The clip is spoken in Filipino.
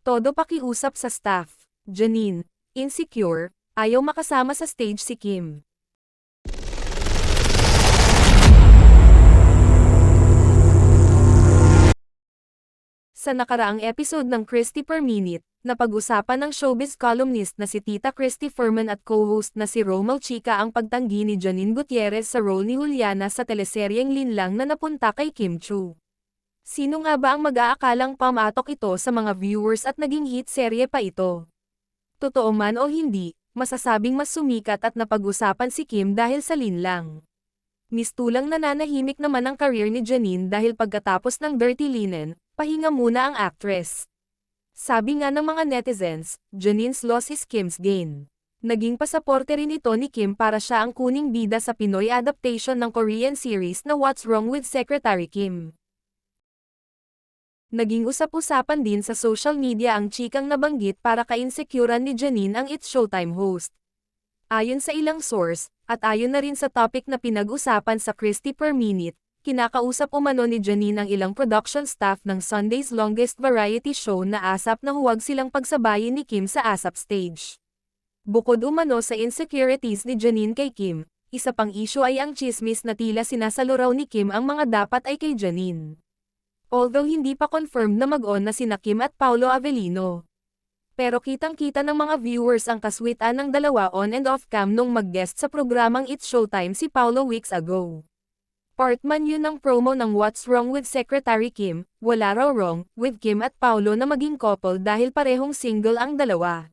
Todo pakiusap sa staff. Janine, insecure, ayaw makasama sa stage si Kim. Sa nakaraang episode ng Christy Per Minute, napag-usapan ng showbiz columnist na si Tita Christy Furman at co-host na si Romel Chica ang pagtanggi ni Janine Gutierrez sa role ni Juliana sa teleseryeng Linlang na napunta kay Kim Chu. Sino nga ba ang mag-aakalang pamatok ito sa mga viewers at naging hit serye pa ito? Totoo man o hindi, masasabing mas sumikat at napag-usapan si Kim dahil sa Linlang. Mistulang nananahimik naman ang career ni Janine dahil pagkatapos ng Dirty Linen, pahinga muna ang actress. Sabi nga ng mga netizens, Janine's loss is Kim's gain. Naging pasaporte rin ito ni Kim para siya ang kuning bida sa Pinoy adaptation ng Korean series na What's Wrong with Secretary Kim. Naging usap-usapan din sa social media ang chikang nabanggit para ka-insecurean ni Janine ang It's Showtime host. Ayon sa ilang source, at ayon na rin sa topic na pinag-usapan sa Christy Per Minute, kinakausap umano ni Janine ang ilang production staff ng Sunday's longest variety show na ASAP na huwag silang pagsabayin ni Kim sa ASAP stage. Bukod umano sa insecurities ni Janine kay Kim, isa pang issue ay ang chismis na tila sinasalo raw ni Kim ang mga dapat ay kay Janine. Although hindi pa confirmed na mag-on na sina Kim at Paolo Avellino. Pero kitang-kita ng mga viewers ang kaswitan ng dalawa on and off cam nung mag-guest sa programang It's Showtime si Paolo weeks ago. Part man yun ng promo ng What's Wrong with Secretary Kim, wala raw wrong with Kim at Paolo na maging couple dahil parehong single ang dalawa.